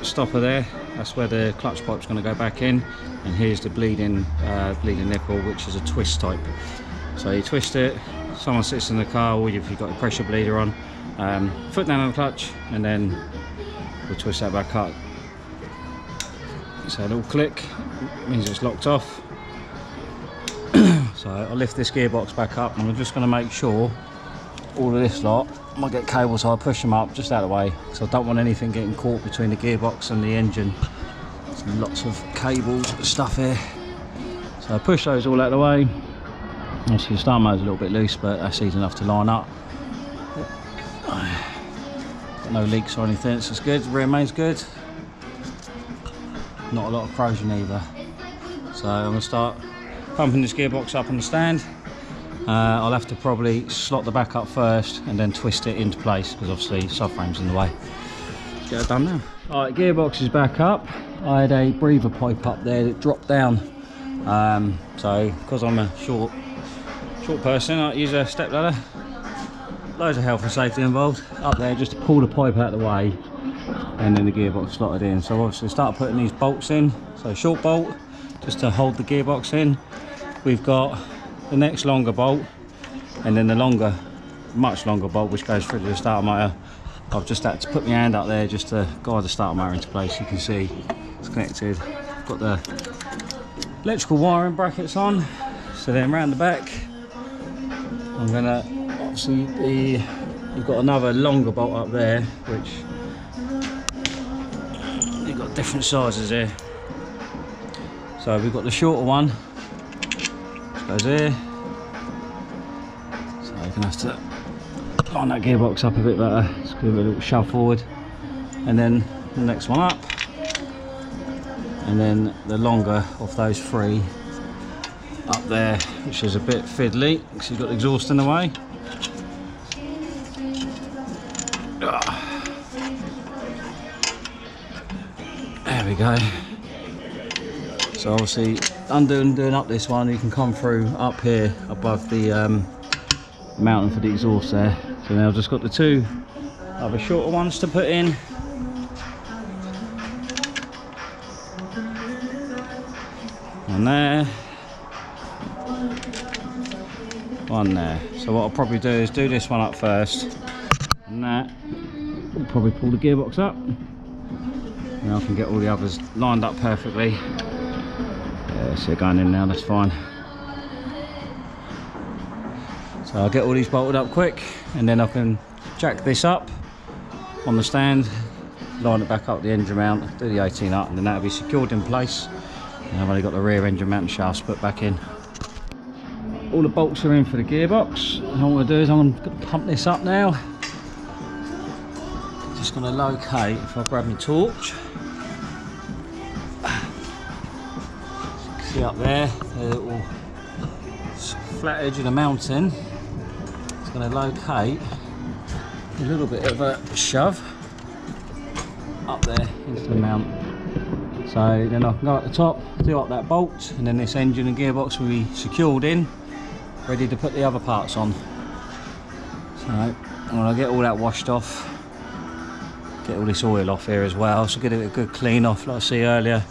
stopper there, that's where the clutch pipe's going to go back in, and here's the bleeding nipple, which is a twist type. So you twist it, someone sits in the car, or if you've got a pressure bleeder on, foot down on the clutch, and then we'll twist that back up. So a little click means it's locked off. So I'll lift this gearbox back up, and I'm just going to make sure all of this lot, I might get cables, so I'll push them up just out of the way, so I don't want anything getting caught between the gearbox and the engine. There's lots of cables and stuff here. So I push those all out of the way. Obviously the start motor's a little bit loose, but that's easy enough to line up. Got no leaks or anything, so it's good. The rear main's good. Not a lot of corrosion either. So I'm going to start pumping this gearbox up on the stand. I'll have to probably slot the back up first and then twist it into place, because obviously subframe's in the way. Let's get it done now. Alright, gearbox is back up. I had a breather pipe up there that dropped down. So because I'm a short person, I use a step ladder. loads of health and safety involved. Up there just to pull the pipe out of the way, and then the gearbox slotted in. So obviously start putting these bolts in. So short bolt just to hold the gearbox in. We've got the next longer bolt, and then the longer, much longer bolt which goes through the starter motor. I've just had to put my hand up there just to guide the starter motor into place. You can see it's connected. Got the electrical wiring brackets on. So then round the back, I'm gonna obviously we've got another longer bolt up there, which you've got different sizes here. So we've got the shorter one, which goes here. So you're gonna have to line that gearbox up a bit better. Just give it a little shove forward, and then the next one up, and then the longer of those three up there, which is a bit fiddly because you've got the exhaust in the way. There we go. So obviously doing up this one, you can come through up here above the mounting for the exhaust there. So now I've just got the two other shorter ones to put in. One there, one there. So what I'll probably do is do this one up first, and that will probably pull the gearbox up. Now I can get all the others lined up perfectly. Yeah, so they're going in now, that's fine. So I'll get all these bolted up quick, and then I can jack this up on the stand, line it back up the engine mount, do the 18 up, and then that'll be secured in place. And I've only got the rear engine mount and shafts put back in. All the bolts are in for the gearbox. And all I'm going to do is I'm going to pump this up now. Just going to locate, if I grab my torch. See up there, the little flat edge of the mounting. It's going to locate a little bit of a shove up there into the mount. So then I can go at the top, do up that bolt, and then this engine and gearbox will be secured in, ready to put the other parts on. So when I get all that washed off, get all this oil off here as well, so get it a good clean off like I see earlier.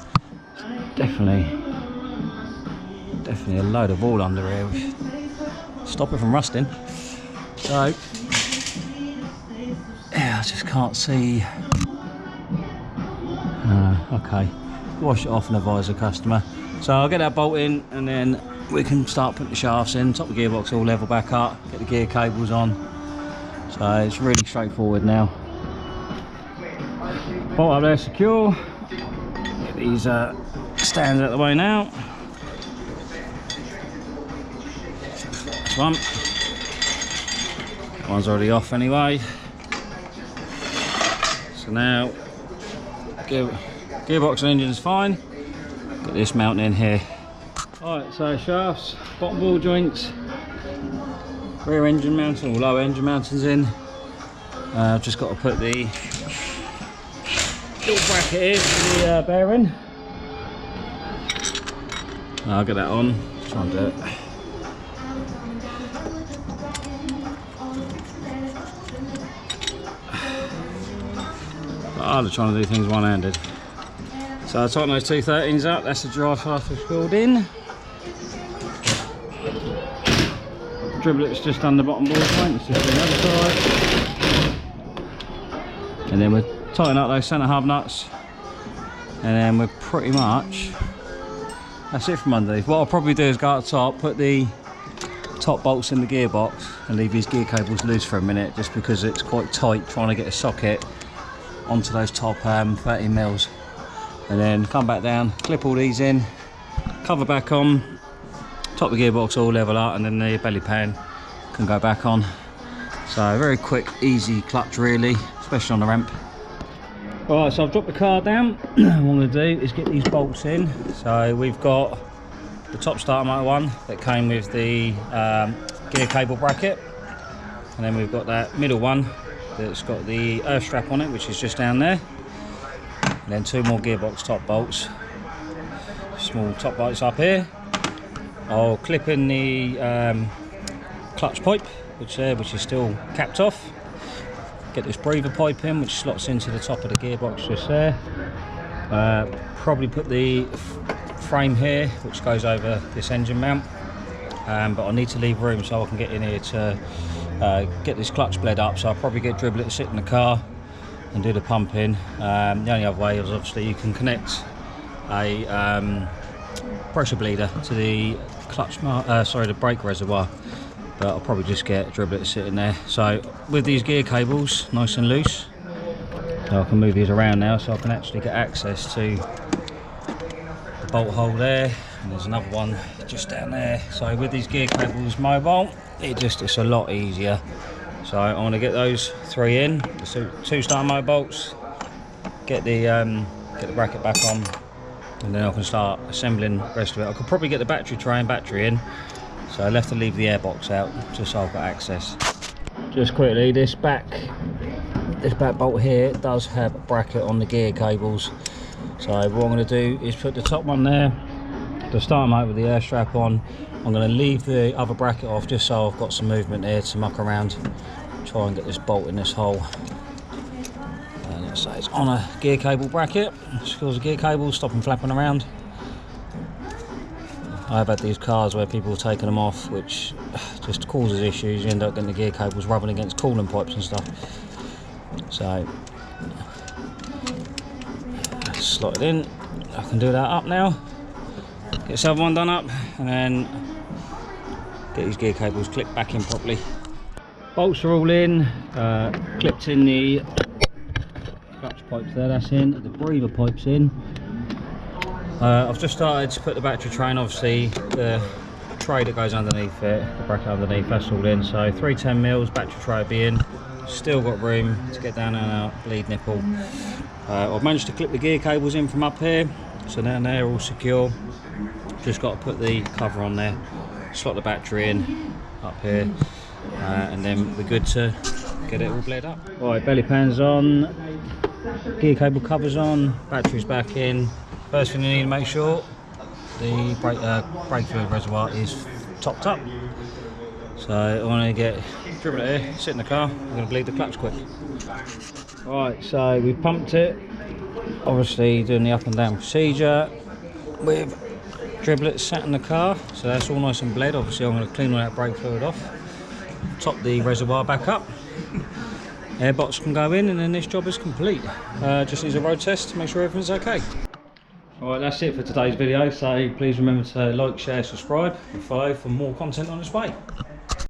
Definitely a load of oil under here, which stop it from rusting. So yeah, I just can't see. Okay, wash it off and advise the customer. So I'll get that bolt in, and then we can start putting the shafts in, top the gearbox all level back up, get the gear cables on. So it's really straightforward now. Bolt up there secure. Get these stands out of the way now. This one. That one's already off anyway. So now gearbox and engine is fine. Got this mounting in here. Alright, so shafts, bottom ball joints, rear engine mounting or lower engine mountings in. I've just got to put the little bracket here for the bearing. I'll get that on, try and do it. I'm trying to do things one-handed. So I'll tighten those two 13s up, that's the drive shaft screwed in. Driblet's just done the bottom ball joint, it's just the other side. And then we'll tighten up those centre hub nuts. And then we're pretty much, that's it from underneath. What I'll probably do is go up top, put the top bolts in the gearbox and leave these gear cables loose for a minute, just because it's quite tight trying to get a socket onto those top 13 mils. And then come back down, clip all these in, cover back on, top the gearbox all level up, and then the belly pan can go back on. So very quick, easy clutch really, especially on the ramp. Alright, so I've dropped the car down. What I'm going to do is get these bolts in. So we've got the top starter motor one that came with the gear cable bracket, and then we've got that middle one that's got the earth strap on it, which is just down there. And then two more gearbox top bolts, small top bolts up here. I'll clip in the clutch pipe, which is still capped off. Get this breather pipe in, which slots into the top of the gearbox just there. Probably put the frame here, which goes over this engine mount, but I need to leave room so I can get in here to get this clutch bled up. So I'll probably get Driblet to sit in the car and do the pumping. The only other way is obviously you can connect a pressure bleeder to the the brake reservoir, but I'll probably just get Driblet sitting there. So with these gear cables nice and loose, so I can move these around now, so I can actually get access to the bolt hole there, and there's another one just down there. So with these gear cables mobile, it's a lot easier. So I want to get those 3 in, the 2 starter motor bolts, get the bracket back on, and then I can start assembling the rest of it. I could probably get the battery tray and battery in, so I'll have to leave the airbox out just so I've got access. Just quickly, this back bolt here does have a bracket on the gear cables, so what I'm going to do is put the top one there, the starter motor with the air strap on. I'm going to leave the other bracket off just so I've got some movement there to muck around, try and get this bolt in this hole. And let's say it's on a gear cable bracket, secures the gear cable, stop them flapping around. I've had these cars where people have taken them off, which just causes issues. You end up getting the gear cables rubbing against coolant pipes and stuff. So slot it in. I can do that up now. Get this other one done up, and then get these gear cables clipped back in properly. Bolts are all in, clipped in the clutch pipes there, that's in, the breather pipe's in. I've just started to put the battery tray in, obviously the tray that goes underneath it, the bracket underneath, that's all in. So 310mm battery tray will be in, still got room to get down and out, bleed nipple. I've managed to clip the gear cables in from up here, so down there all secure. Just got to put the cover on there, slot the battery in up here, and then we're good to get it all bled up. Right, belly pan's on, gear cable covers on, battery's back in. First thing you need to make sure the brake fluid reservoir is topped up. So I want to get Driblet here, sit in the car, I'm going to bleed the clutch quick. Right, so we've pumped it, obviously doing the up and down procedure with Driblet sat in the car, so that's all nice and bled. Obviously I'm going to clean all that brake fluid off, top the reservoir back up, airbox can go in, and then this job is complete. Just needs a road test to make sure everything's okay. Alright, that's it for today's video, so please remember to like, share, subscribe and follow for more content on its way.